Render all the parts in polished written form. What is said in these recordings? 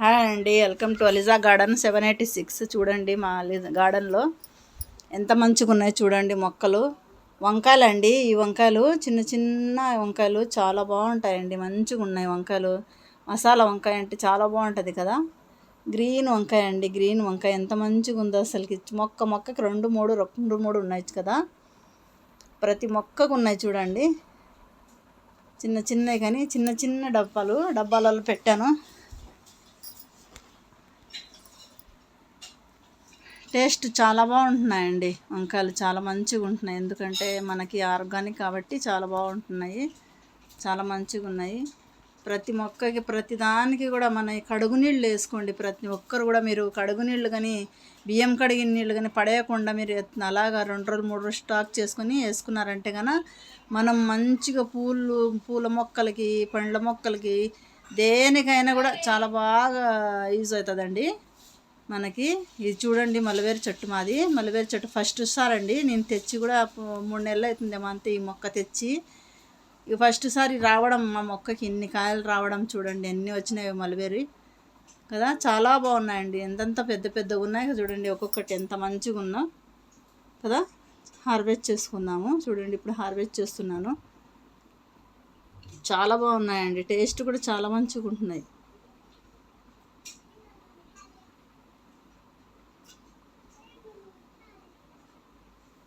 Hi అండి, welcome to అలిజా garden 786. చూడండి మా గార్డెన్లో ఎంత మంచిగా ఉన్నాయి చూడండి మొక్కలు. వంకాయలు అండి, ఈ వంకాయలు చిన్న చిన్న వంకాయలు చాలా బాగుంటాయండి. మంచిగా ఉన్నాయి వంకాయలు. మసాలా వంకాయ అంటే చాలా బాగుంటుంది కదా. గ్రీన్ వంకాయ అండి, గ్రీన్ వంకాయ ఎంత మంచిగా ఉందో అసలుకి. మొక్కకి రెండు మూడు ఉన్నాయి కదా. ప్రతి మొక్కకు ఉన్నాయి చూడండి. చిన్న చిన్నవి కానీ చిన్న చిన్న డబ్బాలలో పెట్టాను. టేస్ట్ చాలా బాగుంటున్నాయండి వంకాయలు, చాలా మంచిగా ఉంటున్నాయి. ఎందుకంటే మనకి ఆర్గానిక్ కాబట్టి చాలా బాగుంటున్నాయి, చాలా మంచిగా ఉన్నాయి. ప్రతి మొక్కకి ప్రతి దానికి కూడా మన కడుగు నీళ్ళు వేసుకోండి. ప్రతి ఒక్కరు కూడా మీరు కడుగు నీళ్ళు కానీ బియ్యం కడిగిన నీళ్ళు కానీ పడేయకుండా మీరు అలాగా 2 రోజులు 3 రోజులు స్టాక్ చేసుకొని వేసుకున్నారంటే కనుక మనం మంచిగా పూల మొక్కలకి, పండ్ల మొక్కలకి, దేనికైనా కూడా చాలా బాగా యూజ్ అవుతుందండి మనకి. ఇది చూడండి మల్లెవేరు చెట్టు, మాది మల్లెవేరు చెట్టు ఫస్ట్ సారి అండి నేను తెచ్చి కూడా 3 నెలలు అవుతుందేమో అంతే ఈ మొక్క తెచ్చి. ఇక ఫస్ట్ సారి రావడం మా మొక్కకి ఇన్ని కాయలు రావడం చూడండి, ఎన్ని వచ్చినాయో మల్లెవేరి కదా. చాలా బాగున్నాయండి, ఎంతంత పెద్ద ఉన్నాయి చూడండి. ఒక్కొక్కటి ఎంత మంచిగా ఉన్నా కదా. హార్వెస్ట్ చేసుకుందాము చూడండి. ఇప్పుడు హార్వెస్ట్ చేస్తున్నాను. చాలా బాగున్నాయండి, టేస్ట్ కూడా చాలా మంచిగా ఉంటున్నాయి.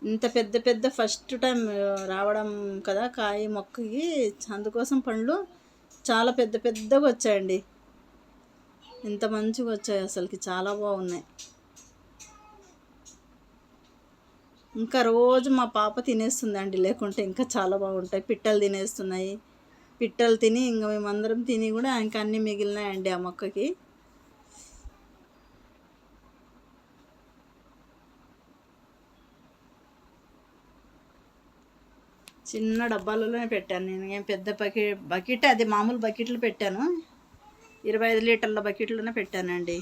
ఇంత పెద్ద ఫస్ట్ టైం రావడం కదా కాయ మొక్కకి, అందుకోసం పండ్లు చాలా పెద్దగా వచ్చాయండి. ఇంత మంచిగా వచ్చాయి అసలుకి, చాలా బాగున్నాయి. ఇంకా రోజు మా పాప తినేస్తుందండి, లేకుంటే ఇంకా చాలా బాగుంటాయి. పిట్టలు తినేస్తున్నాయి. పిట్టలు తిని ఇంకా మేమందరం తిని కూడా ఇంకా అన్నీ మిగిలినాయండి ఆ మొక్కకి. చిన్న డబ్బాలలోనే పెట్టాను నేను. ఏం పెద్ద బకెట్ అది మామూలు బకెట్లు పెట్టాను. 25 లీటర్ల బకెట్లోనే పెట్టానండి.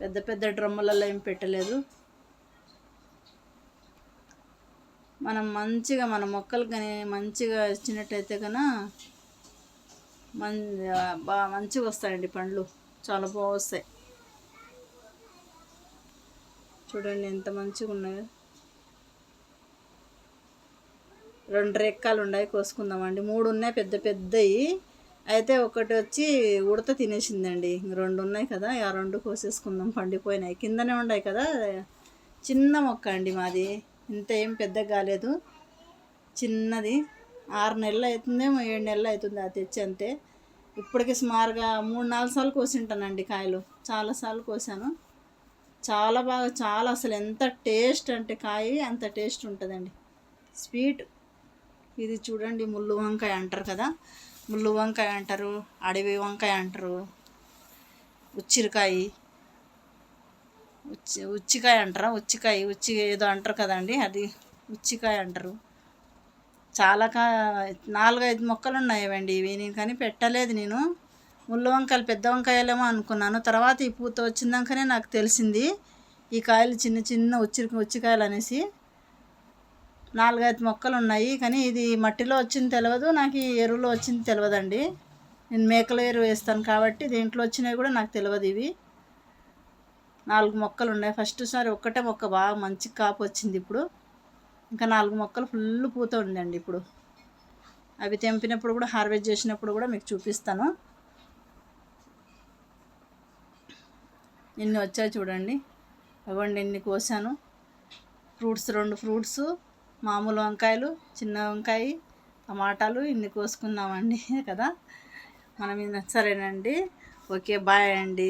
పెద్ద డ్రమ్ములలో ఏం పెట్టలేదు. మనం మంచిగా మన మొక్కలు కానీ మంచిగా ఇచ్చినట్టయితే కన్నా బాగా మంచిగా వస్తాయండి పండ్లు, చాలా బాగా వస్తాయి. చూడండి ఎంత మంచిగా ఉన్నాయో. 2 రెక్కలు ఉన్నాయి, కోసుకుందామండి. 3 ఉన్నాయి పెద్దవి. అయితే ఒకటి వచ్చి ఉడత తినేసిందండి. 2 ఉన్నాయి కదా, ఆ 2 కోసేసుకుందాం. పండిపోయినాయి, కిందనే ఉన్నాయి కదా. చిన్న మొక్క అండి మాది, ఇంత ఏం పెద్దగా కాలేదు, చిన్నది. 6 నెలలు అవుతుందేమో, 7 నెలలు అవుతుంది అది తెచ్చి అంతే. ఇప్పటికి సుమారుగా 3-4 సార్లు కోసింటానండి కాయలు, చాలాసార్లు కోసాను. చాలా బాగా, చాలా అసలు ఎంత టేస్ట్ అంటే కాయ అంత టేస్ట్ ఉంటుందండి, స్వీట్. ఇది చూడండి ముళ్ళు వంకాయ అంటారు కదా, ముళ్ళు వంకాయ అంటారు, అడవి వంకాయ అంటారు, ఉచ్చికాయ అంటారా, ఉచ్చి ఏదో అంటారు కదండి, అది ఉచ్చికాయ అంటారు. చాలా 4-5 మొక్కలు ఉన్నాయండి ఇవి. నేను కానీ పెట్టలేదు. నేను ముళ్ళు వంకాయలు పెద్ద వంకాయలేమో అనుకున్నాను. తర్వాత ఈ పూత వచ్చిందాకనే నాకు తెలిసింది ఈ కాయలు చిన్న ఉచ్చికాయలు అనేసి. 4-5 మొక్కలు ఉన్నాయి, కానీ ఇది మట్టిలో వచ్చింది తెలియదు నాకు, ఎరువులో వచ్చింది తెలియదండి. నేను మేకల ఎరువు వేస్తాను కాబట్టి దీంట్లో వచ్చినవి కూడా నాకు తెలియదు. ఇవి 4 మొక్కలు ఉన్నాయి. ఫస్ట్ సారి ఒక్కటే మొక్క బాగా మంచి కాపు వచ్చింది. ఇప్పుడు ఇంకా 4 మొక్కలు ఫుల్ పూత ఉందండి. ఇప్పుడు అవి తెంపినప్పుడు కూడా, హార్వెస్ట్ చేసినప్పుడు కూడా మీకు చూపిస్తాను. ఇన్ని వచ్చాయి చూడండి. అవ్వండి ఎన్ని కోసాను. 2 ఫ్రూట్స్, మామూలు వంకాయలు, చిన్న వంకాయ, టమాటాలు, ఇన్ని కోసుకున్నామండి కదా మనం. సరేనండి, ఓకే, బాయ్ అండి.